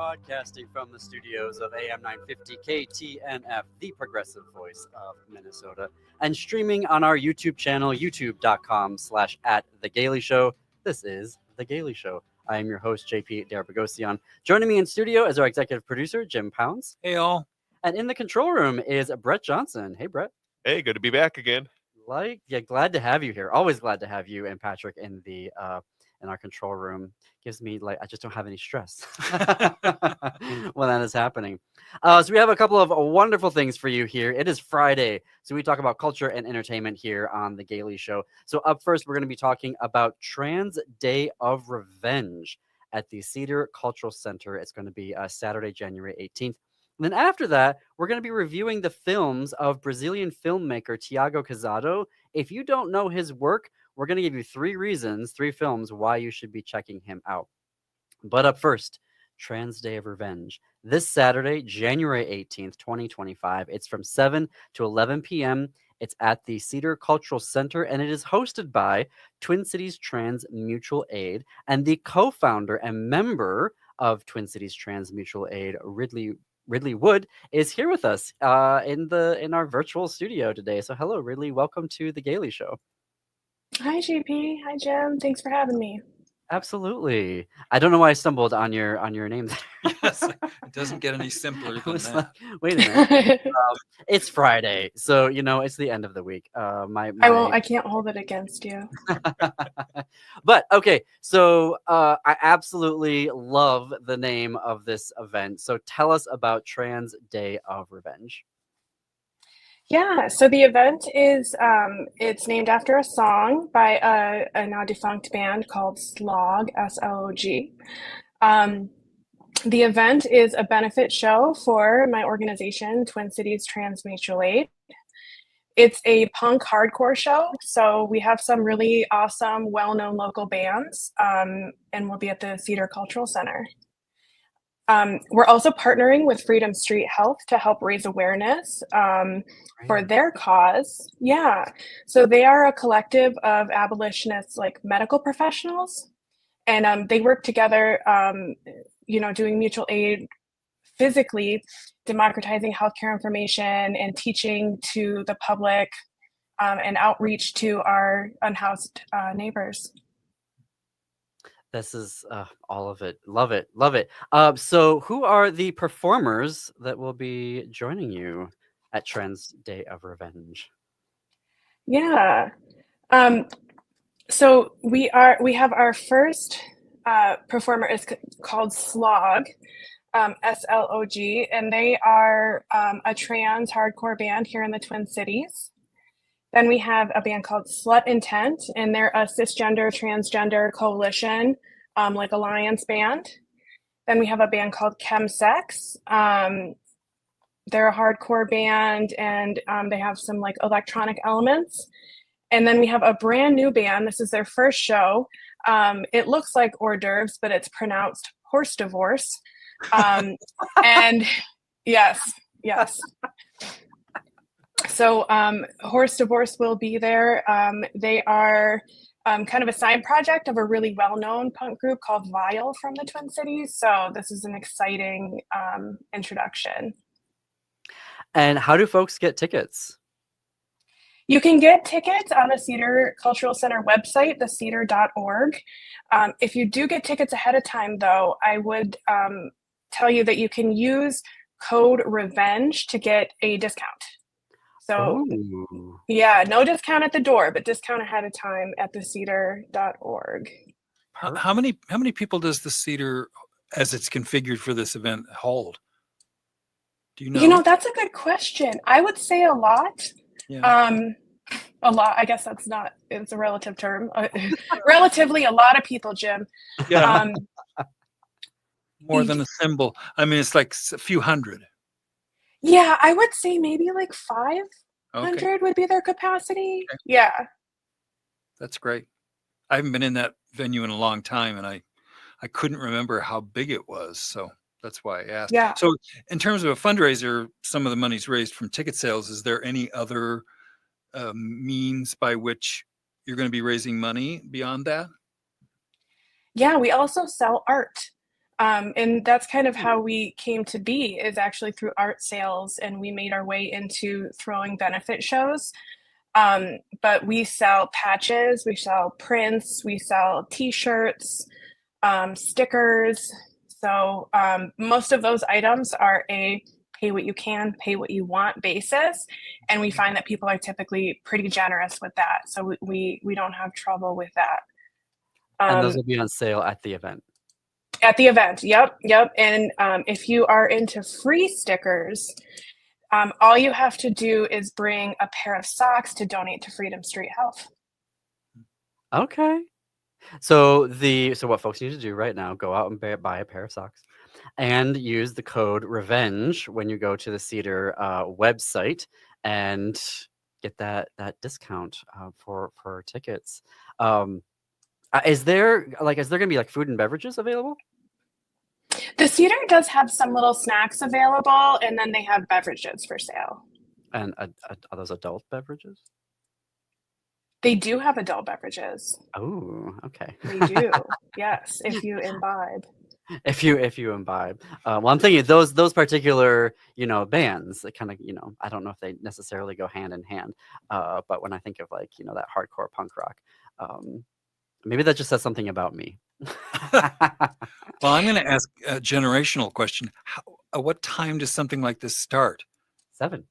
broadcasting from the studios of AM 950 KTNF, the progressive voice of Minnesota, and streaming on our YouTube channel, youtube.com/at The Gaily Show. This is The Gaily Show. I am your host, JP Darabagosian. Joining me in studio is our executive producer, Jim Pounds. Hey, all. And in the control room is Brett Johnson. Hey, Brett. Hey, good to be back again. Glad to have you here. Always glad to have you and Patrick in our control room. Gives me I just don't have any stress when that is happening. So we have a couple of wonderful things for you here. It is Friday, so we talk about culture and entertainment here on The Gaily Show. So up first, we're going to be talking about Trans Day of Revenge at the Cedar Cultural Center. It's going to be Saturday, January 18th. And then after that, we're going to be reviewing the films of Brazilian filmmaker Thiago Cazado. If you don't know his work, we're going to give you three films why you should be checking him out. But up first, Trans Day of Revenge. This Saturday, January 18th, 2025. It's from 7 to 11 p.m. It's at the Cedar Cultural Center, and it is hosted by Twin Cities Trans Mutual Aid. And the co-founder and member of Twin Cities Trans Mutual Aid, Ridley Wood, is here with us in our virtual studio today. So hello, Ridley. Welcome to The Gaily Show. Hi, JP. Hi, Jim. Thanks for having me. Absolutely. I don't know why I stumbled on your name there. Yes, it doesn't get any simpler than that. Wait a minute. It's Friday, so it's the end of the week. I can't hold it against you. But okay, so I absolutely love the name of this event. So tell us about Trans Day of Revenge. Yeah, so the event is it's named after a song by a now defunct band called S.L.O.G, S.L.O.G. The event is a benefit show for my organization, Twin Cities Trans Mutual Aid. It's a punk hardcore show, so we have some really awesome, well-known local bands, and we'll be at the Cedar Cultural Center. We're also partnering with Freedom Street Health to help raise awareness for their cause. Yeah, so they are a collective of abolitionists, like medical professionals, and they work together, doing mutual aid, physically democratizing healthcare information and teaching to the public and outreach to our unhoused neighbors. This is all of it. Love it. Love it. So who are the performers that will be joining you at Trans Day of Revenge? Yeah. So we have our first performer is called S.L.O.G, S.L.O.G, and they are a trans hardcore band here in the Twin Cities. Then we have a band called Slut Intent, and they're a cisgender, transgender coalition, like alliance band. Then we have a band called Chemsex. They're a hardcore band, and they have some like electronic elements. And then we have a brand new band. This is their first show. It looks like hors d'oeuvres, but it's pronounced horse divorce. And yes. So Horse Divorce will be there. They are kind of a side project of a really well-known punk group called Vile from the Twin Cities. So this is an exciting introduction. And how do folks get tickets? You can get tickets on the Cedar Cultural Center website, thecedar.org. If you do get tickets ahead of time, though, I would tell you that you can use code REVENGE to get a discount. So, yeah, no discount at the door, but discount ahead of time at thecedar.org. How many people does the Cedar, as it's configured for this event, hold? Do you know? That's a good question. I would say a lot. Yeah. A lot. I guess it's a relative term. Relatively, a lot of people, Jim. Yeah. More than a symbol. I mean, it's like a few hundred. Yeah, I would say maybe like 500 would be their capacity. Okay. Yeah. That's great. I haven't been in that venue in a long time, and I couldn't remember how big it was. So that's why I asked. Yeah. So in terms of a fundraiser, some of the money's raised from ticket sales. Is there any other means by which you're going to be raising money beyond that? Yeah, we also sell art. And that's kind of how we came to be, is actually through art sales, and we made our way into throwing benefit shows. But we sell patches, we sell prints, we sell t-shirts, stickers. So most of those items are a pay what you can, pay what you want basis. And we find that people are typically pretty generous with that. So we don't have trouble with that. And those will be on sale at the event. At the event, yep. And if you are into free stickers, all you have to do is bring a pair of socks to donate to Freedom Street Health. Okay. So what folks need to do right now, go out and buy a pair of socks and use the code REVENGE when you go to the Cedar website and get that discount for tickets. Is there gonna be like food and beverages available? The Cedar does have some little snacks available, and then they have beverages for sale. And are those adult beverages? They do have adult beverages. Oh, okay. They do, yes, if you imbibe. If you imbibe. Well, I'm thinking those particular, bands that kind of, I don't know if they necessarily go hand in hand. But when I think of like, that hardcore punk rock, maybe that just says something about me. Well, I'm going to ask a generational question. What time does something like this start? 7.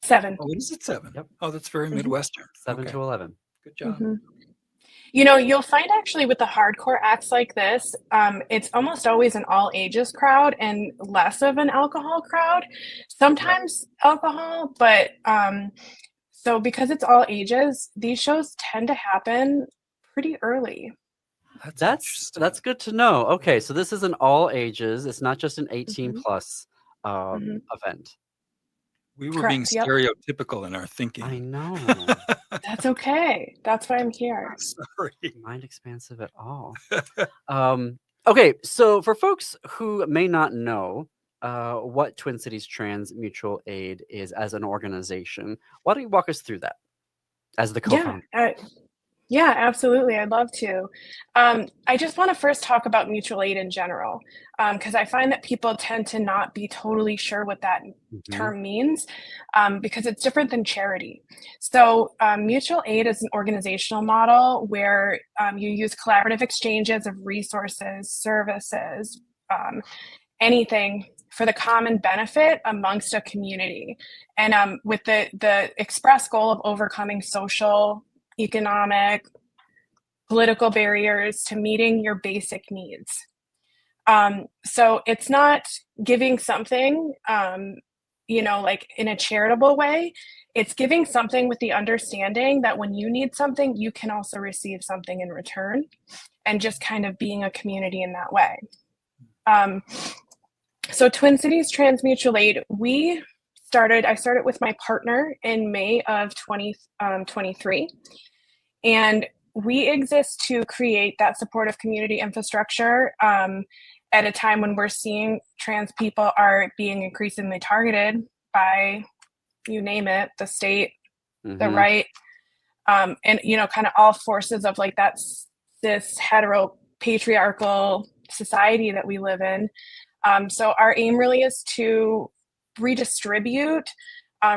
7. Oh, what is it, 7? Yep. Oh, that's very Midwestern. 7 to 11. Good job. Mm-hmm. You'll find actually with the hardcore acts like this, it's almost always an all ages crowd and less of an alcohol crowd. Sometimes alcohol, but so because it's all ages, these shows tend to happen pretty early. That's good to know. Okay, so this is an all ages. It's not just an 18 plus event. We were being stereotypical in our thinking. I know. That's okay. That's why I'm here. Sorry. Mind expansive at all. Okay, so for folks who may not know what Twin Cities Trans Mutual Aid is as an organization, why don't you walk us through that as the co-founder? Yeah, absolutely. I'd love to. I just want to first talk about mutual aid in general, because I find that people tend to not be totally sure what that term means, because it's different than charity. So mutual aid is an organizational model where you use collaborative exchanges of resources, services, anything for the common benefit amongst a community, and with the express goal of overcoming social, economic, political barriers to meeting your basic needs. So it's not giving something, like in a charitable way. It's giving something with the understanding that when you need something, you can also receive something in return, and just kind of being a community in that way. So Twin Cities Trans Mutual Aid, I started with my partner in May of 2023, and we exist to create that supportive community infrastructure at a time when we're seeing trans people are being increasingly targeted by, you name it, the state, the right, and kind of all forces of like this hetero patriarchal society that we live in. So our aim really is to redistribute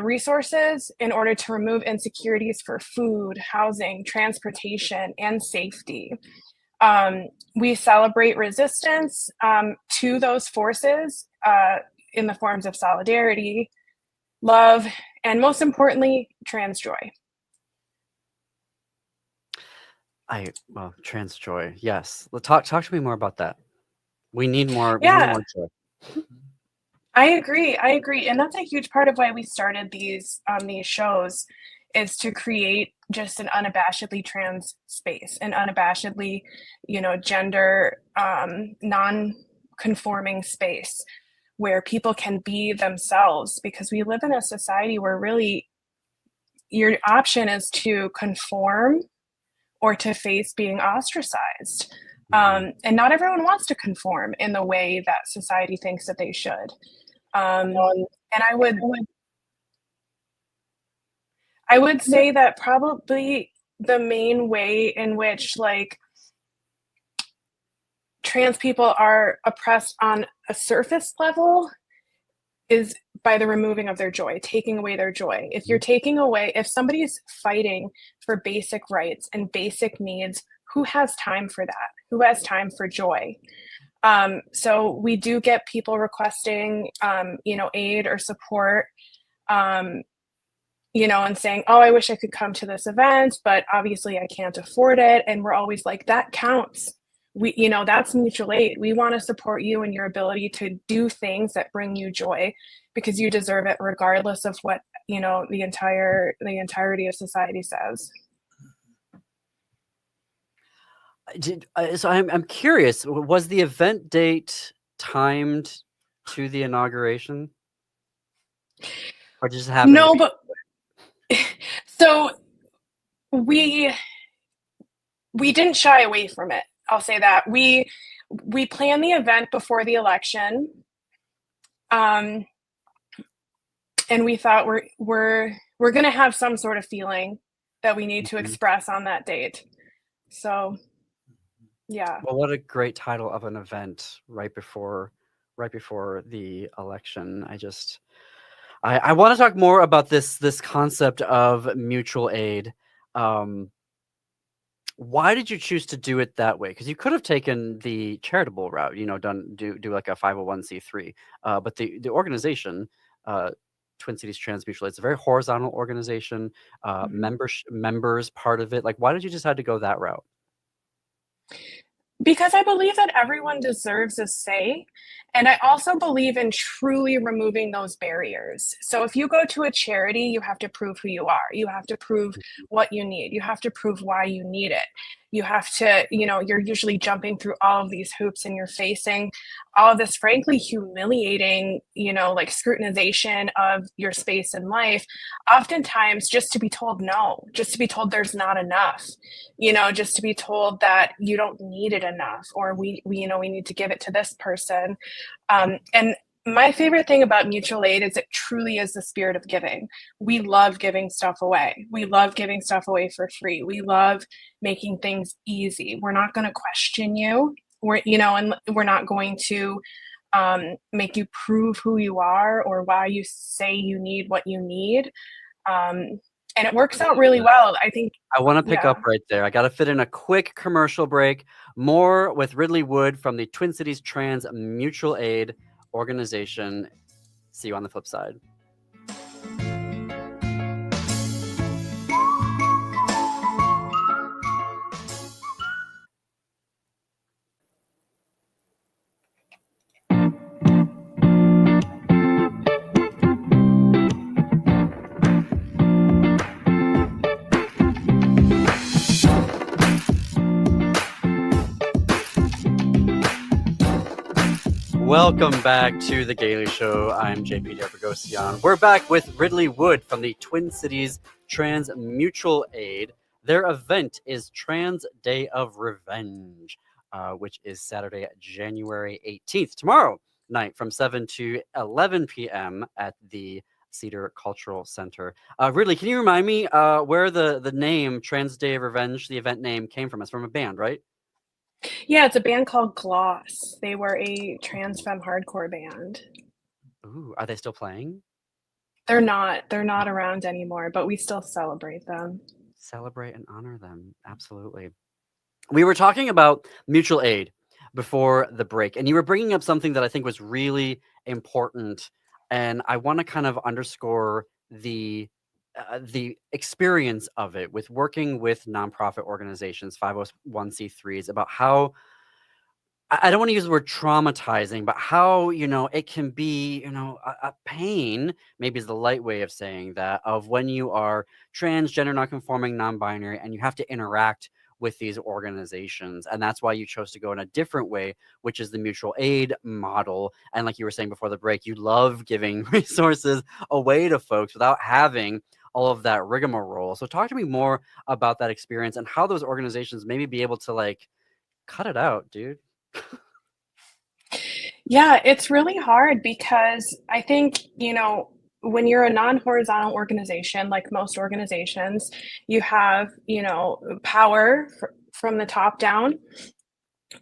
resources in order to remove insecurities for food, housing, transportation, and safety. We celebrate resistance to those forces in the forms of solidarity, love, and most importantly, trans joy. Trans joy. Yes. Talk to me more about that. We need more. Yeah. We need more joy. I agree. And that's a huge part of why we started these shows, is to create just an unabashedly trans space, an unabashedly, gender non-conforming space where people can be themselves, because we live in a society where really your option is to conform or to face being ostracized. And not everyone wants to conform in the way that society thinks that they should. And I would say that probably the main way in which like trans people are oppressed on a surface level is by the removing of their joy, taking away their joy. If somebody's fighting for basic rights and basic needs, who has time for that? Who has time for joy? So we do get people requesting, aid or support, and saying, oh, I wish I could come to this event, but obviously I can't afford it. And we're always like, that counts. That's mutual aid. We want to support you in your ability to do things that bring you joy, because you deserve it regardless of what, the entirety of society says. So I'm curious, was the event date timed to the inauguration? Or just happened? No, but so we didn't shy away from it. I'll say that. We planned the event before the election. And we thought we're going to have some sort of feeling that we need to express on that date. So, yeah. Well, what a great title of an event right before the election. I want to talk more about this concept of mutual aid. Why did you choose to do it that way? Because you could have taken the charitable route, do like a 501c3. But the organization, Twin Cities Trans Mutual Aid, it's a very horizontal organization. Members part of it. Like, why did you decide to go that route? Because I believe that everyone deserves a say. And I also believe in truly removing those barriers. So if you go to a charity, you have to prove who you are. You have to prove what you need. You have to prove why you need it. You have to, you're usually jumping through all of these hoops, and you're facing all of this frankly humiliating, like scrutinization of your space in life, oftentimes just to be told no, just to be told there's not enough, just to be told that you don't need it enough, or we need to give it to this person. And my favorite thing about mutual aid is it truly is the spirit of giving. We love giving stuff away. We love giving stuff away for free. We love making things easy. We're not going to question you. And we're not going to make you prove who you are or why you say you need what you need. And it works out really well. I think I want to pick up right there. I got to fit in a quick commercial break. More with Ridley Wood from the Twin Cities Trans Mutual Aid organization. See you on the flip side. Welcome back to the Gaily Show. I'm JP Derpagosian. We're back with Ridley Wood from the Twin Cities Trans Mutual Aid. Their event is Trans Day of Revenge, which is Saturday, January 18th, tomorrow night from 7 to 11 p.m. at the Cedar Cultural Center. Ridley, can you remind me where the name Trans Day of Revenge, the event name, came from? It's from a band, right? Yeah, it's a band called Gloss. They were a trans femme hardcore band. Ooh, are they still playing? They're not around anymore, but we still celebrate them. Celebrate and honor them. Absolutely. We were talking about mutual aid before the break, and you were bringing up something that I think was really important. And I want to kind of underscore the experience of it with working with nonprofit organizations, 501c3s, about how, I don't want to use the word traumatizing, but how, it can be, a pain, maybe is the light way of saying that, of when you are transgender, non-conforming, non-binary, and you have to interact with these organizations. And that's why you chose to go in a different way, which is the mutual aid model. And like you were saying before the break, you love giving resources away to folks without having all of that rigmarole. So talk to me more about that experience and how those organizations maybe be able to like cut it out, dude. Yeah, it's really hard because I think, when you're a non-horizontal organization, like most organizations, you have, power from the top down.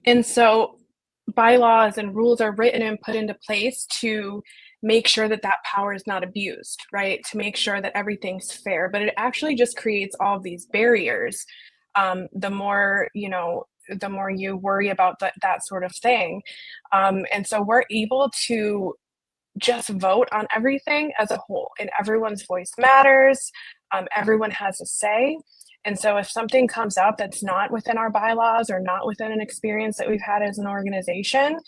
And so bylaws and rules are written and put into place to make sure that that power is not abused, right? To make sure that everything's fair, but it actually just creates all of these barriers. The more, the more you worry about that sort of thing. And so we're able to just vote on everything as a whole, and everyone's voice matters. Everyone has a say. And so if something comes up that's not within our bylaws or not within an experience that we've had as an organization,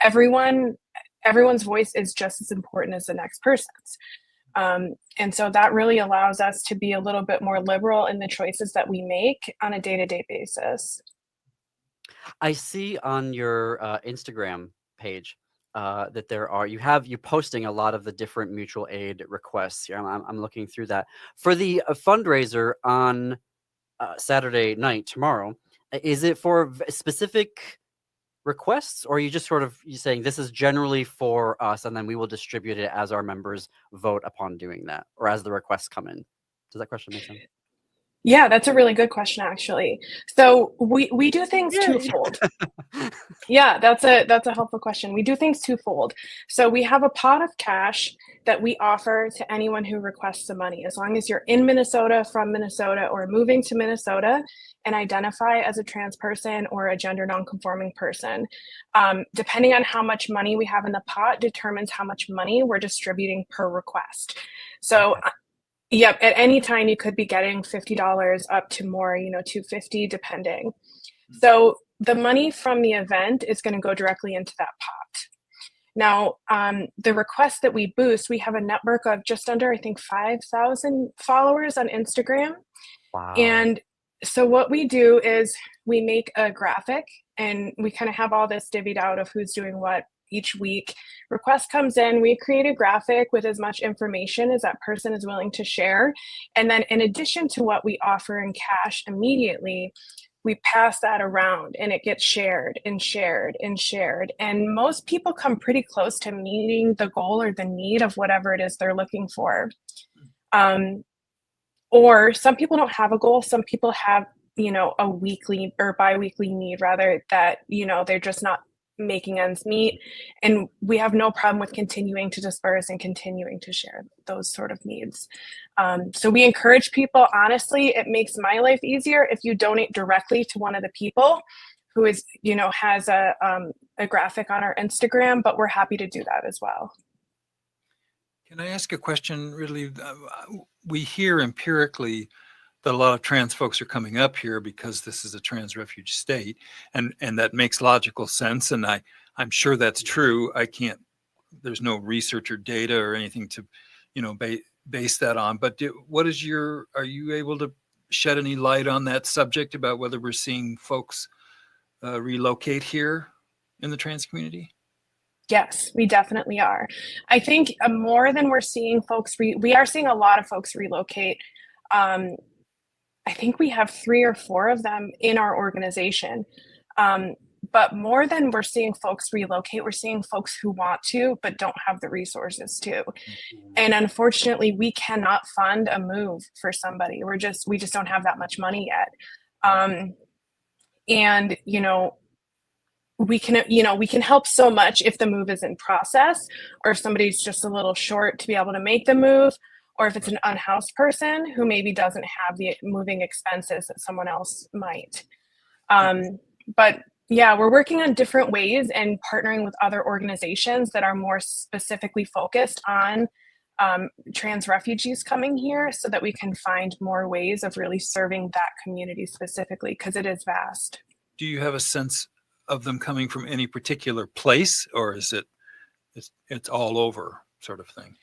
everyone's voice is just as important as the next person's. And so that really allows us to be a little bit more liberal in the choices that we make on a day-to-day basis. I see on your Instagram page that you're posting a lot of the different mutual aid requests here. I'm looking through that for the fundraiser on Saturday night tomorrow. Is it for specific requests, or are you just you saying this is generally for us, and then we will distribute it as our members vote upon doing that, or as the requests come in? Does that question make sense? Yeah, that's a really good question, actually. So we do things twofold. Yeah, that's a helpful question. We do things twofold. So we have a pot of cash that we offer to anyone who requests the money, as long as you're in Minnesota, from Minnesota, or moving to Minnesota and identify as a trans person or a gender nonconforming person. Depending on how much money we have in the pot determines how much money we're distributing per request. So yep, at any time you could be getting $50 up to more, $250 depending. So the money from the event is going to go directly into that pot. Now, the requests that we boost, we have a network of just under, I think, 5,000 followers on Instagram. Wow. And so what we do is we make a graphic, and we kind of have all this divvied out of who's doing what each week. Request comes in, we create a graphic with as much information as that person is willing to share. And then in addition to what we offer in cash immediately, we pass that around, and it gets shared and shared and shared. And most people come pretty close to meeting the goal or the need of whatever it is they're looking for. Or some people don't have a goal. Some people have, a weekly or bi-weekly need, rather, that, they're just not making ends meet. And we have no problem with continuing to disperse and continuing to share those sort of needs. So we encourage people, honestly, it makes my life easier if you donate directly to one of the people who is, has a graphic on our Instagram, but we're happy to do that as well. Can I ask a question? Really, we hear empirically that a lot of trans folks are coming up here because this is a trans refuge state, and that makes logical sense. And I'm sure that's true. There's no research or data or anything to, base that on. But are you able to shed any light on that subject about whether we're seeing folks relocate here in the trans community? Yes, we definitely are. I think more than we're seeing folks, we are seeing a lot of folks relocate. I think we have 3 or 4 of them in our organization. But more than we're seeing folks relocate, we're seeing folks who want to, but don't have the resources to. Mm-hmm. And unfortunately, we cannot fund a move for somebody. We just don't have that much money yet. And, we can help so much if the move is in process, or if somebody's just a little short to be able to make the move, or if it's an unhoused person who maybe doesn't have the moving expenses that someone else might. But yeah, we're working on different ways and partnering with other organizations that are more specifically focused on trans refugees coming here, so that we can find more ways of really serving that community specifically, because it is vast. Do you have a sense of them coming from any particular place, or is it's all over sort of thing?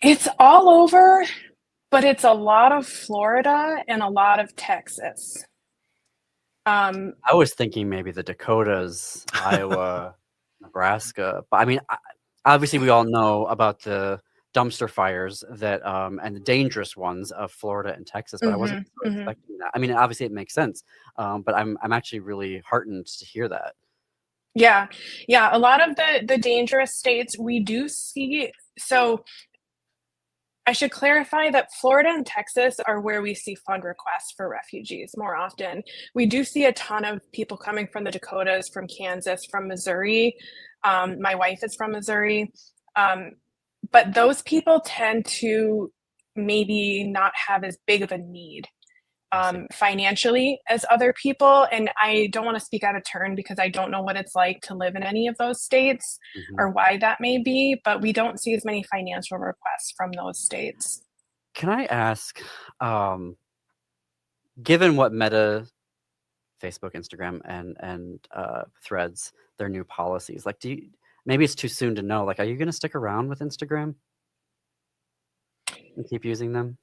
It's all over, but it's a lot of Florida and a lot of Texas. I was thinking maybe the Dakotas, Iowa, Nebraska. But I mean, obviously we all know about the dumpster fires that and the dangerous ones of Florida and Texas, but I wasn't expecting that. I mean, obviously it makes sense, but I'm actually really heartened to hear that. Yeah, a lot of the dangerous states we do see. So I should clarify that Florida and Texas are where we see fund requests for refugees more often. We do see a ton of people coming from the Dakotas, from Kansas, from Missouri. My wife is from Missouri. But those people tend to maybe not have as big of a need financially as other people. And I don't want to speak out of turn because I don't know what it's like to live in any of those states or why that may be, but we don't see as many financial requests from those states. Can I ask, given what Meta, Facebook, Instagram, and Threads, their new policies, like, maybe it's too soon to know, like, are you going to stick around with Instagram and keep using them?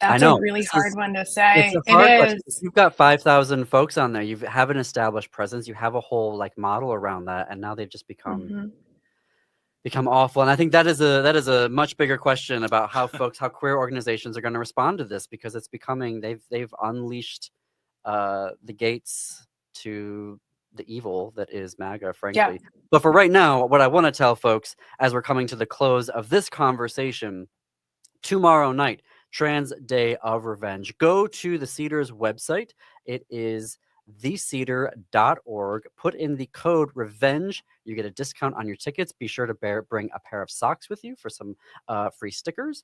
That's I know a really it's hard one to say. a hard It question. is. You've got 5,000 folks on there. You have an established presence. You have a whole like model around that, and now they've just become awful. And I think that is a much bigger question about how queer organizations are going to respond to this, because it's becoming they've unleashed the gates to the evil that is MAGA, frankly. Yeah. But for right now, what I want to tell folks as we're coming to the close of this conversation, tomorrow night, Trans Day of Revenge. Go to the Cedar's website. It is thecedar.org. Put in the code REVENGE. You get a discount on your tickets. Be sure to bring a pair of socks with you for some free stickers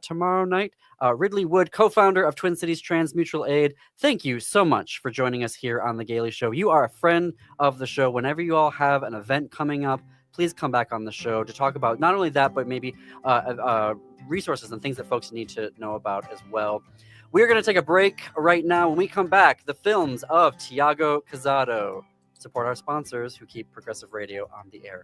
tomorrow night. Ridley Wood, co-founder of Twin Cities Trans Mutual Aid, thank you so much for joining us here on The Gaily Show. You are a friend of the show. Whenever you all have an event coming up, please come back on the show to talk about not only that, but maybe resources and things that folks need to know about as well. We're going to take a break right now. When we come back, the films of Thiago Cazado. Support our sponsors who keep progressive radio on the air.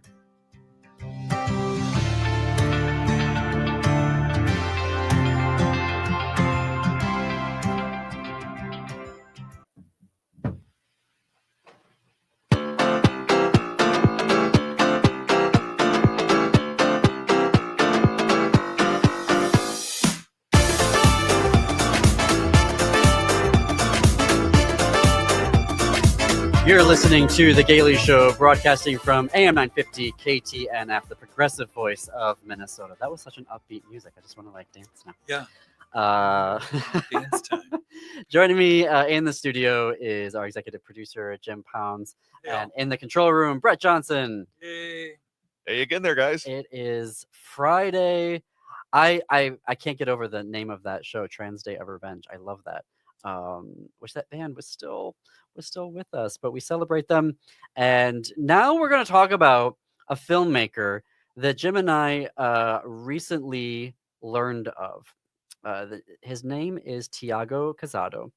You're listening to The Gaily Show, broadcasting from AM 950 KTNF, the progressive voice of Minnesota. That was such an upbeat music. I just want to like dance now. Yeah. Dance time. Joining me in the studio is our executive producer, Jim Pounds, and in the control room, Brett Johnson. Yay. Hey again there, guys. It is Friday. I can't get over the name of that show, Trans Day of Revenge. I love that. Wish that band was still with us, but we celebrate them. And now we're going to talk about a filmmaker that Jim and I recently learned of. His name is Thiago Cazado,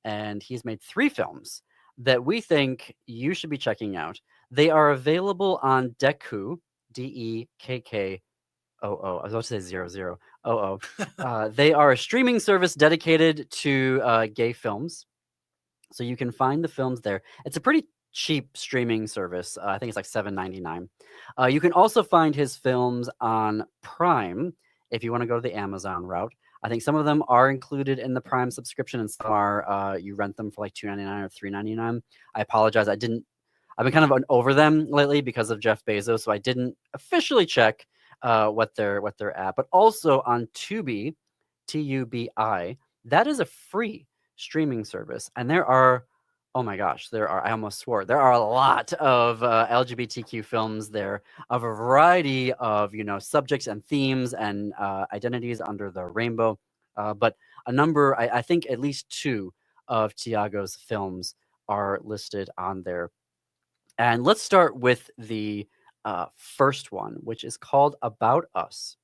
and he's made 3 films that we think you should be checking out. They are available on Dekkoo, DEKKOO. I was about to say 0000. They are a streaming service dedicated to gay films. So you can find the films there. It's a pretty cheap streaming service. I think it's like $7.99. You can also find his films on Prime if you want to go to the Amazon route. I think some of them are included in the Prime subscription, and some are you rent them for like $2.99 or $3.99. I apologize. I've been kind of over them lately because of Jeff Bezos, so I didn't officially check what they're at. But also on Tubi, TUBI, that is a free streaming service, and there are, oh my gosh, I almost swore, there are a lot of LGBTQ films there, of a variety of subjects and themes and identities under the rainbow, but a number, I think at least 2 of Thiago's films are listed on there. And let's start with the first one, which is called About Us.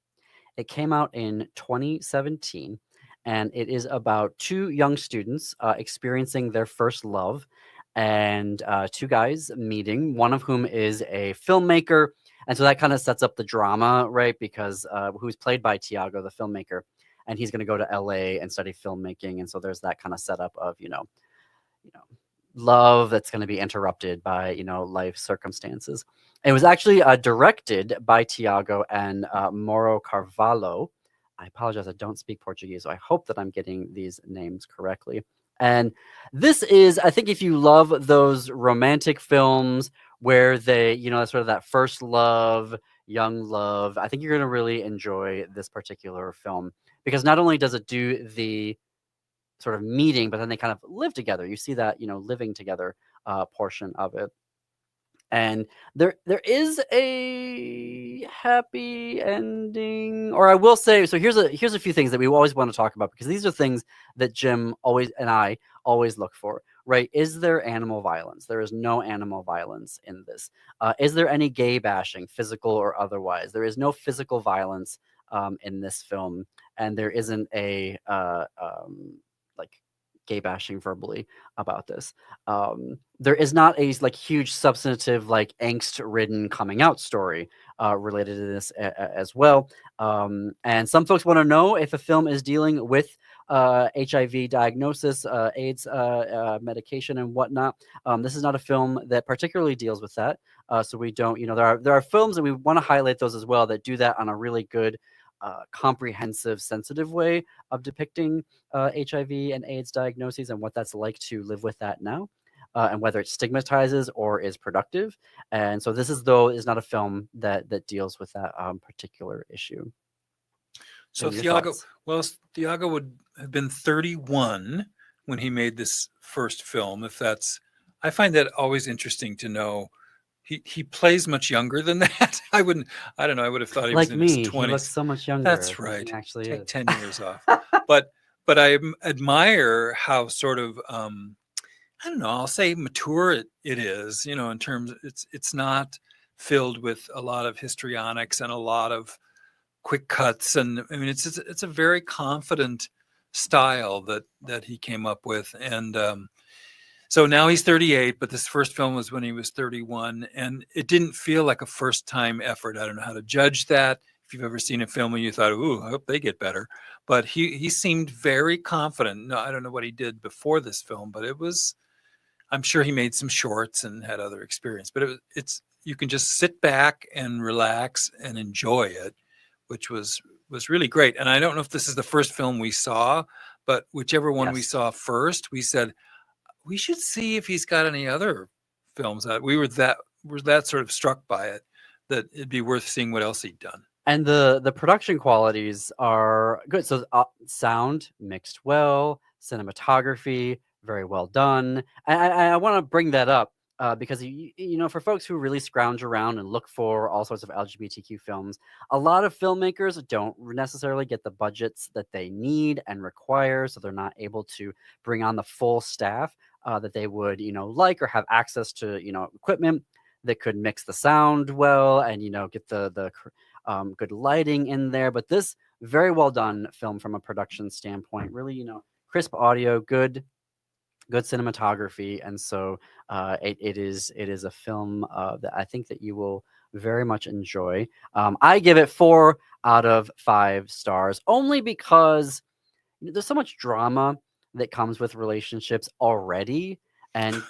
It came out in 2017. And it is about 2 young students experiencing their first love, and 2 guys meeting, one of whom is a filmmaker. And so that kind of sets up the drama, right? Because who's played by Thiago, the filmmaker, and he's going to go to LA and study filmmaking. And so there's that kind of setup of, love that's going to be interrupted by, life circumstances. It was actually directed by Thiago and Mauro Carvalho. I apologize, I don't speak Portuguese, so I hope that I'm getting these names correctly. And this is, I think if you love those romantic films where they, sort of that first love, young love. I think you're going to really enjoy this particular film because not only does it do the sort of meeting, but then they kind of live together. You see that, living together portion of it. And there is a happy ending, or I will say, so here's a few things that we always want to talk about because these are things that Jim always and I always look for, right? Is there animal violence? There is no animal violence in this. Is there any gay bashing, physical or otherwise? There is no physical violence in this film, and there isn't a like gay bashing verbally about this. There is not a like huge substantive like angst ridden coming out story related to this as well. And some folks want to know if a film is dealing with HIV diagnosis, AIDS medication and whatnot. This is not a film that particularly deals with that. So we don't, there are films, and we want to highlight those as well, that do that on a really good, comprehensive, sensitive way of depicting HIV and AIDS diagnoses and what that's like to live with that now, and whether it stigmatizes or is productive. And so this is not a film that deals with that particular issue. So Thiago would have been 31 when he made this first film. I find that always interesting to know. He plays much younger than that. I don't know. I would have thought he was in his 20s. He looks so much younger. That's right. Actually, take 10 years off. But I admire how sort of I don't know. I'll say mature it is. In terms, it's not filled with a lot of histrionics and a lot of quick cuts, and I mean it's a very confident style that he came up with. And so now he's 38, but this first film was when he was 31, and it didn't feel like a first time effort. I don't know how to judge that. If you've ever seen a film and you thought, ooh, I hope they get better, but he seemed very confident. No, I don't know what he did before this film, but I'm sure he made some shorts and had other experience, but it's you can just sit back and relax and enjoy it, which was really great. And I don't know if this is the first film we saw, but whichever one we saw first, we said we should see if he's got any other films out. We were that sort of struck by it that it'd be worth seeing what else he'd done. And the production qualities are good. So sound mixed well, cinematography very well done. I want to bring that up because for folks who really scrounge around and look for all sorts of LGBTQ films, a lot of filmmakers don't necessarily get the budgets that they need and require, so they're not able to bring on the full staff that they would like, or have access to equipment that could mix the sound well and get the good lighting in there. But this very well done film from a production standpoint, really crisp audio, good cinematography, and so it is a film that I think that you will very much enjoy. I give it 4 out of 5 stars, only because there's so much drama that comes with relationships already, and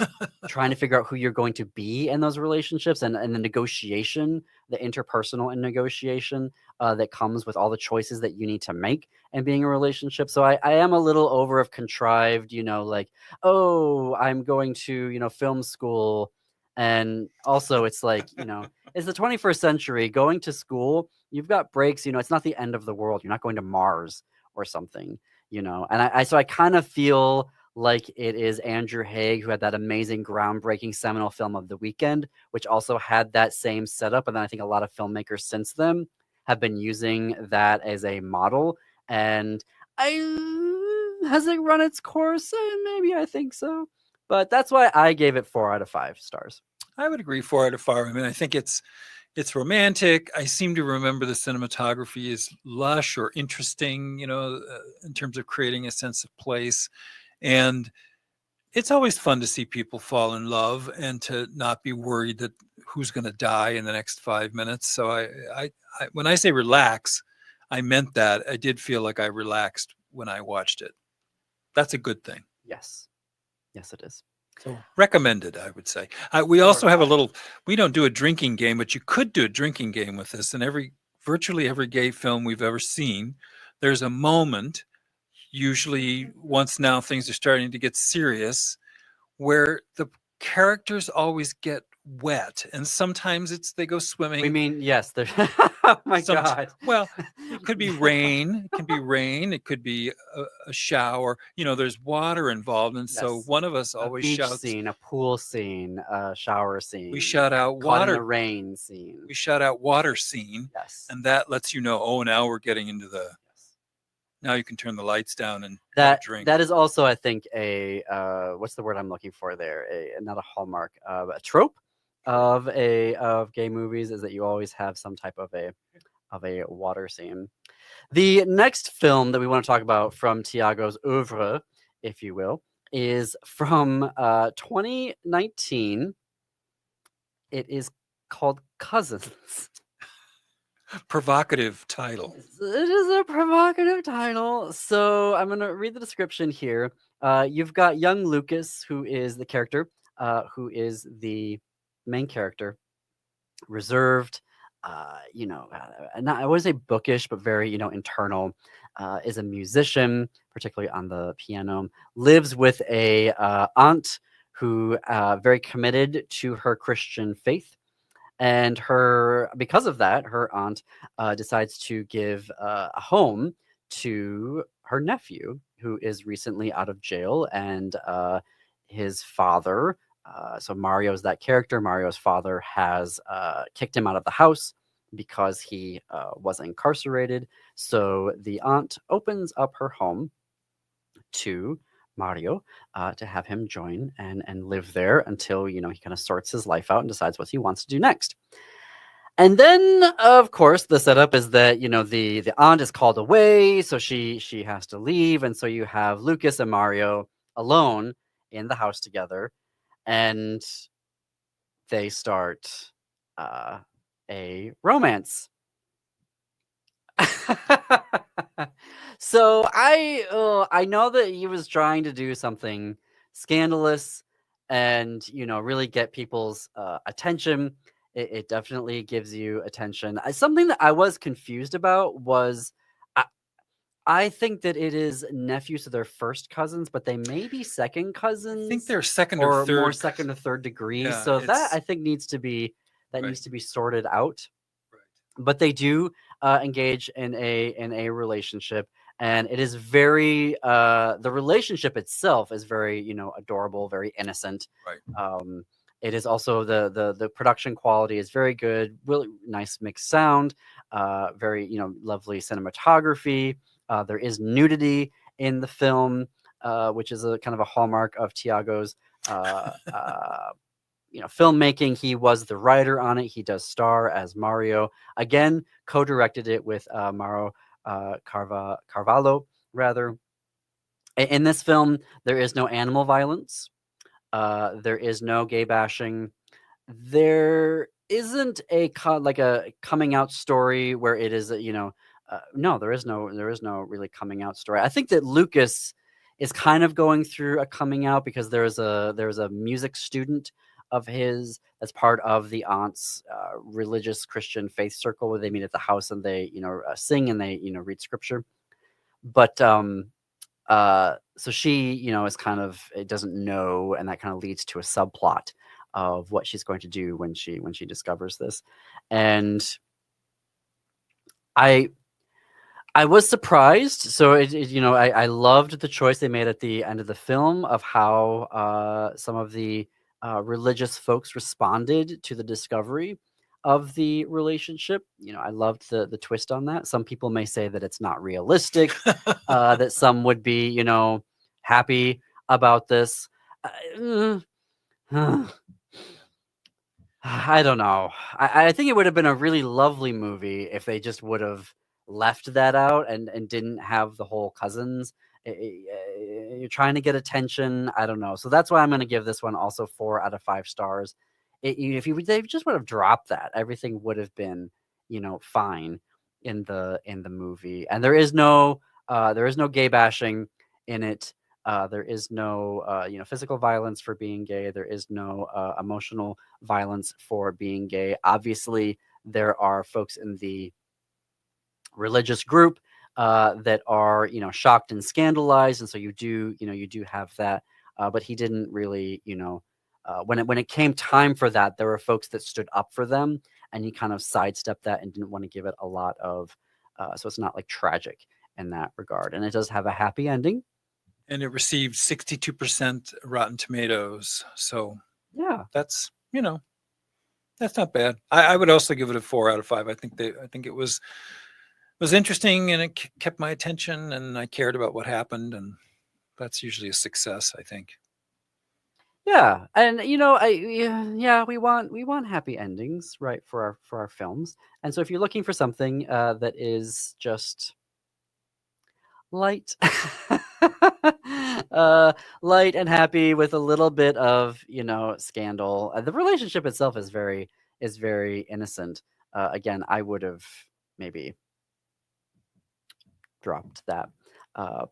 trying to figure out who you're going to be in those relationships, and the negotiation, the interpersonal negotiation that comes with all the choices that you need to make and being in a relationship. So I am a little over of contrived, like, oh, I'm going to, film school. And also it's like, it's the 21st century. Going to school, you've got breaks, it's not the end of the world. You're not going to Mars or something, and so I kind of feel like it is Andrew Haigh, who had that amazing, groundbreaking, seminal film of The Weekend, which also had that same setup. And then I think a lot of filmmakers since then have been using that as a model. And has it run its course? Maybe, I think so. But that's why I gave it 4 out of 5 stars. I would agree 4 out of 5. I mean, I think it's romantic. I seem to remember the cinematography is lush or interesting, in terms of creating a sense of place. And it's always fun to see people fall in love and to not be worried that who's going to die in the next 5 minutes. So I when I say relax, I meant that. I did feel like I relaxed when I watched it. That's a good thing. Yes, it is. So recommended, I would say. We also have we don't do a drinking game, but you could do a drinking game with this. And virtually every gay film we've ever seen, there's a moment, usually once now things are starting to get serious, where the characters always get wet, and sometimes they go We swimming. mean, yes, there oh my God. Well, it could be rain. It can be rain. It could be a shower. There's water involved, and so Yes. one of us A always beach shouts. scene, a pool scene, a shower We scene, shout out caught in the water. rain scene. We shout out water scene, Yes. and that lets you know. Oh, now we're getting into the. Yes. Now you can turn the lights down and have a drink. That is also, I think, a what's the word I'm looking for there? Not a hallmark, a trope of gay movies is that you always have some type of a water scene. The next film that we want to talk about from Thiago's oeuvre, if you will, is from 2019. It is called Cousins. Provocative title. It is a provocative title. So I'm going to read the description here. You've got young Lucas, who is the character, who is the main character, reserved, not, I wouldn't say bookish, but very, internal, is a musician, particularly on the piano, lives with a aunt who very committed to her Christian faith. And because of that, her aunt decides to give a home to her nephew, who is recently out of jail, and his father. So Mario's that character. Mario's father has kicked him out of the house because he was incarcerated. So the aunt opens up her home to Mario to have him join and live there until he kind of sorts his life out and decides what he wants to do next. And then, of course, the setup is that the aunt is called away, so she has to leave, and so you have Lucas and Mario alone in the house together, and they start a romance. So I know that he was trying to do something scandalous and really get people's attention. It definitely gives you attention. Something that I was confused about was I think that it is nephews to their first cousins, but they may be second cousins. I think they're second or or third. more second or third degree. Yeah, So that I it's think needs to be right. sorted out. Right. But they do engage in a relationship, and it is very the relationship itself is very adorable, very innocent. Right. It is also the production quality is very good, really nice mixed sound, very lovely cinematography. There is nudity in the film, which is a kind of a hallmark of Thiago's filmmaking. He was the writer on it. He does star as Mario. Again, co-directed it with Mauro Carvalho, rather. In this film, there is no animal violence. There is no gay bashing. There isn't a coming out story where it is no, there is no really coming out story. I think that Lucas is kind of going through a coming out because there's a music student of his that's part of the aunt's religious Christian faith circle, where they meet at the house and they sing and they read scripture. But so she is kind of, it doesn't know, and that kind of leads to a subplot of what she's going to do when she discovers this. And I was surprised. So I loved the choice they made at the end of the film of how some of the religious folks responded to the discovery of the relationship. I loved the twist on that. Some people may say that it's not realistic, that some would be happy about this. I don't know. I think it would have been a really lovely movie if they just would have left that out and didn't have the whole cousins. You're trying to get attention. I don't know. So that's why I'm going to give this one also 4 out of 5 stars. If they just would have dropped that, everything would have been, fine in the movie. And there is no gay bashing in it. There is no physical violence for being gay. There is no emotional violence for being gay. Obviously, there are folks in the religious group that are shocked and scandalized, and so you do have that. But he didn't really when it came time for that, there were folks that stood up for them, and he kind of sidestepped that and didn't want to give it a lot of. So it's not like tragic in that regard, and it does have a happy ending. And it received 62% Rotten Tomatoes. So Yeah, that's, that's not bad. I would also give it a 4 out of 5. I think it was interesting, and it kept my attention, and I cared about what happened, and that's usually a success, I think. yeah, and we want happy endings, right, for our films. And so if you're looking for something that is just light, light and happy with a little bit of scandal, the relationship itself is very innocent. Again, I would have maybe dropped that.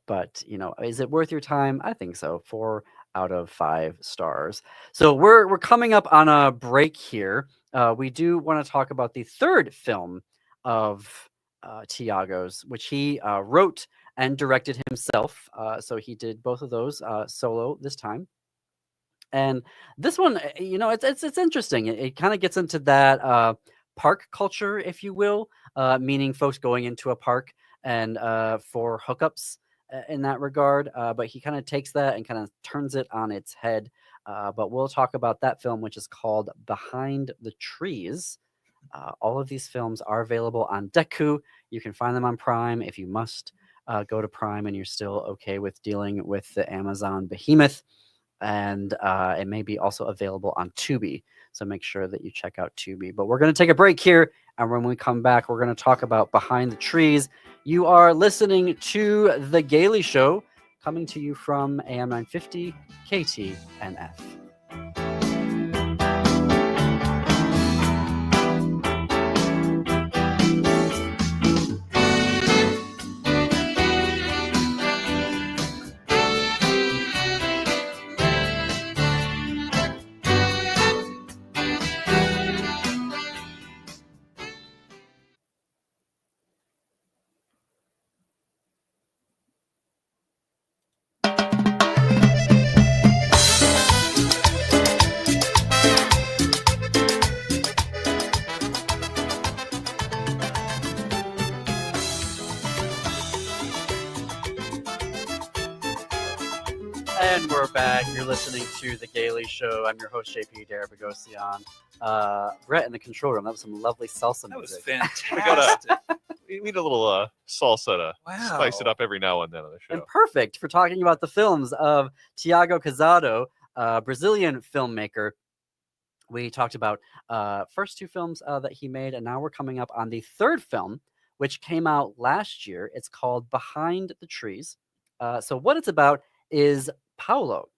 But is it worth your time? I think so. 4 out of 5 stars. So we're coming up on a break here. We do want to talk about the third film of Thiago's, which he wrote and directed himself. So he did both of those solo this time. And this one, it's interesting. It kind of gets into that park culture, if you will, meaning folks going into a park and for hookups in that regard. But he kind of takes that and kind of turns it on its head. But we'll talk about that film, which is called Behind the Trees. All of these films are available on Deku. You can find them on Prime if you must go to Prime and you're still okay with dealing with the Amazon behemoth. And it may be also available on Tubi. So make sure that you check out Tubi. But we're going to take a break here. And when we come back, we're going to talk about Behind the Trees. You are listening to The Gaily Show, coming to you from AM 950 KTNF. And we're back. You're listening to The Gaily Show. I'm your host, JP Darabagosian. Brett in the control room. That was some lovely salsa music. That was fantastic. We need a little salsa to Wow. spice it up every now and then on the show. And perfect for talking about the films of Thiago Cazado, Brazilian filmmaker. We talked about first 2 films that he made, and now we're coming up on the third film, which came out last year. It's called Behind the Trees. So what it's about is Paulo.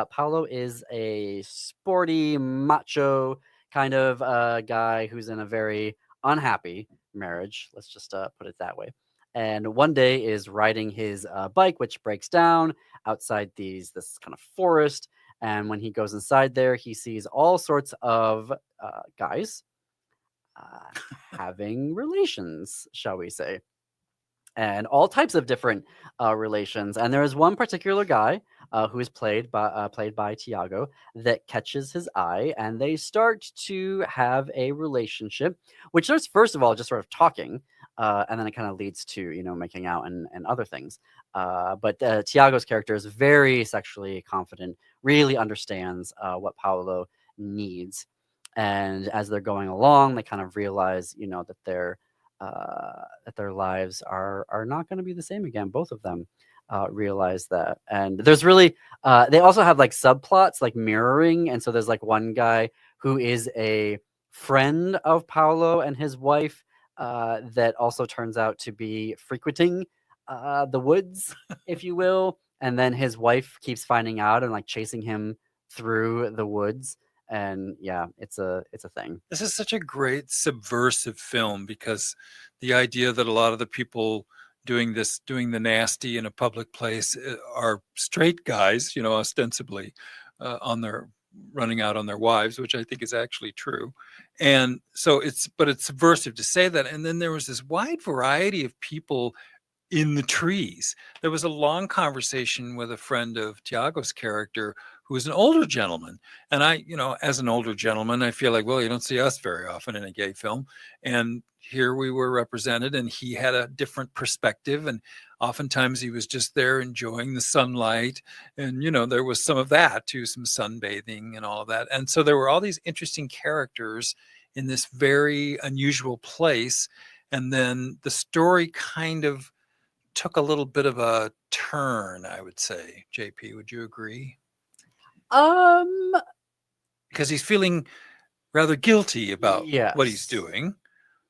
Paulo is a sporty, macho kind of guy who's in a very unhappy marriage. Let's just put it that way. And one day is riding his bike, which breaks down outside this kind of forest. And when he goes inside there, he sees all sorts of guys having relations, shall we say. And all types of different relations. And there is one particular guy who is played by Thiago that catches his eye, and they start to have a relationship, which starts first of all just sort of talking, and then it kind of leads to making out and other things. But Thiago's character is very sexually confident, really understands what Paulo needs, and as they're going along, they kind of realize that their lives are not going to be the same again. Both of them realize that. And there's really they also have like subplots like mirroring. And so there's like one guy who is a friend of Paulo and his wife that also turns out to be frequenting the woods, if you will. And then his wife keeps finding out and like chasing him through the woods. And yeah, it's a thing. This is such a great subversive film, because the idea that a lot of the people doing the nasty in a public place are straight guys, ostensibly running out on their wives, which I think is actually true. And so it's subversive to say that. And then there was this wide variety of people in the trees. There was a long conversation with a friend of Thiago's character who is an older gentleman. And I, as an older gentleman, I feel like, well, you don't see us very often in a gay film. And here we were represented, and he had a different perspective. And oftentimes he was just there enjoying the sunlight. And, there was some of that too, some sunbathing and all of that. And so there were all these interesting characters in this very unusual place. And then the story kind of took a little bit of a turn, I would say. JP, would you agree? Because he's feeling rather guilty about what he's Yes. doing.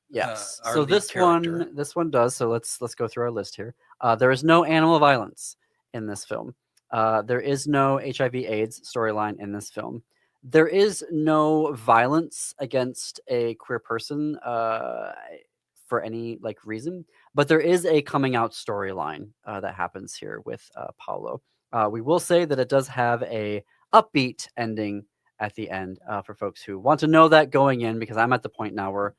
Yes. Our So lead this character. one does. So let's go through our list here. There is no animal violence in this film. There is no HIV/AIDS storyline in this film. There is no violence against a queer person for any reason, but there is a coming out storyline that happens here with Paulo. We will say that it does have a upbeat ending at the end for folks who want to know that going in, because I'm at the point now where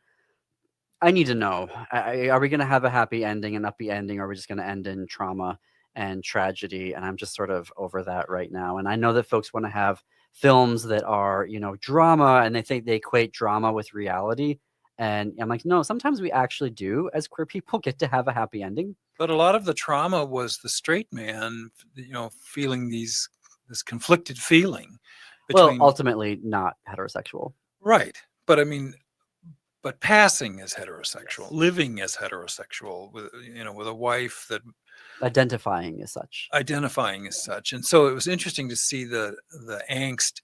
I need to know, are we going to have a happy ending, an upbeat ending, or are we just going to end in trauma and tragedy? And I'm just sort of over that right now. And I know that folks want to have films that are, drama, and they think they equate drama with reality. And I'm like, no, sometimes we actually do, as queer people, get to have a happy ending. But a lot of the trauma was the straight man, feeling this conflicted feeling. Well, ultimately not heterosexual. Right. But I mean, but passing as heterosexual, living as heterosexual, with with a wife that identifying as such. And so it was interesting to see the angst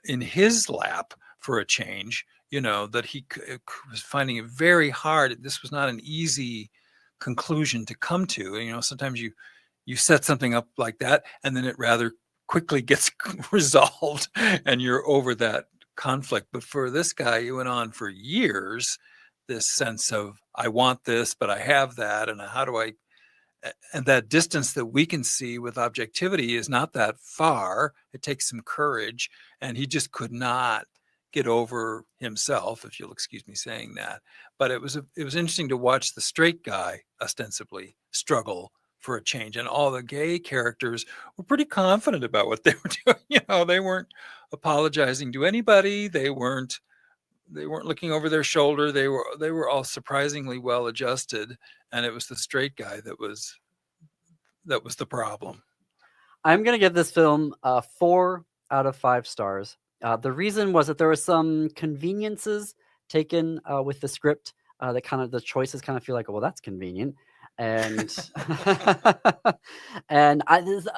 in his lap for a change, that he was finding it very hard. This was not an easy conclusion to come to. Sometimes you set something up like that, and then it rather quickly gets resolved and you're over that conflict. But for this guy, it went on for years, this sense of, I want this, but I have that, and how do I, and that distance that we can see with objectivity is not that far. It takes some courage, and he just could not get over himself, if you'll excuse me saying that. But it was interesting to watch the straight guy ostensibly struggle for a change, and all the gay characters were pretty confident about what they were doing. They weren't apologizing to anybody. They weren't looking over their shoulder. They were all surprisingly well adjusted, and it was the straight guy that was the problem. I'm gonna give this film 4 out of 5 stars. The reason was that there were some conveniences taken with the script that the choices kind of feel like, well, that's convenient. And and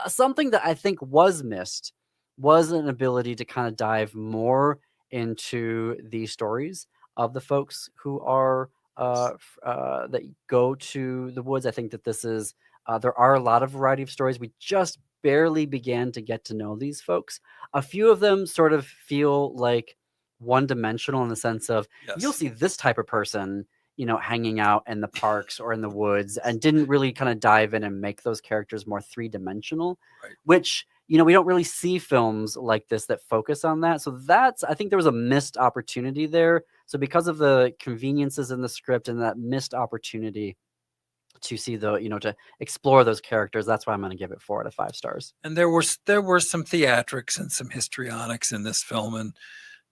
something that I think was missed was an ability to kind of dive more into the stories of the folks who are that go to the woods. I think that this is there are a lot of variety of stories. We just barely began to get to know these folks. A few of them sort of feel like one-dimensional in the sense of you'll see this type of person hanging out in the parks or in the woods, and didn't really kind of dive in and make those characters more three-dimensional, right. Which, we don't really see films like this that focus on that. So I think there was a missed opportunity there. So because of the conveniences in the script and that missed opportunity to see to explore those characters, that's why I'm going to give it 4 out of 5 stars. And there were some theatrics and some histrionics in this film, and,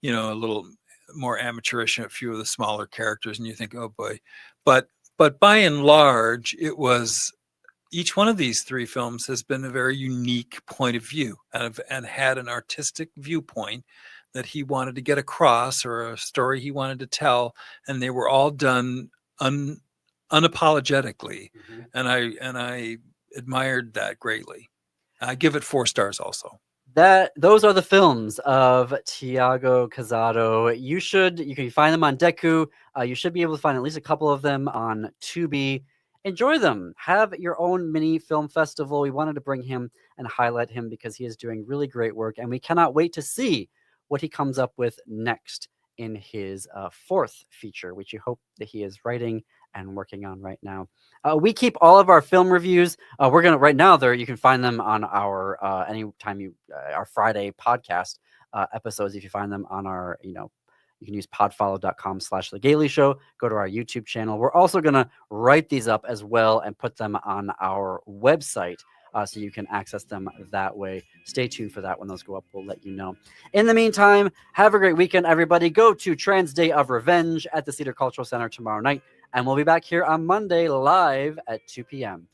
a little more amateurish in a few of the smaller characters, and you think, oh boy. But by and large, it was, each one of these 3 films has been a very unique point of view, and had an artistic viewpoint that he wanted to get across, or a story he wanted to tell, and they were all done unapologetically. Mm-hmm. And I admired that greatly. I give it 4 stars also. Those are the films of Thiago Cazado. You can find them on Deku. You should be able to find at least a couple of them on Tubi. Enjoy them. Have your own mini film festival. We wanted to bring him and highlight him because he is doing really great work, and we cannot wait to see what he comes up with next in his 4th feature, which you hope that he is writing and working on right now. We keep all of our film reviews. We're gonna right now there. You can find them on our anytime our Friday podcast episodes. If you find them on our you can use podfollow.com/The Gaily Show. Go to our YouTube channel. We're also gonna write these up as well and put them on our website. so you can access them that way. Stay tuned for that. When those go up, we'll let you know. In the meantime, have a great weekend, everybody. Go to Trans Day of Revenge at the Cedar Cultural Center tomorrow night, and we'll be back here on Monday live at 2 p.m.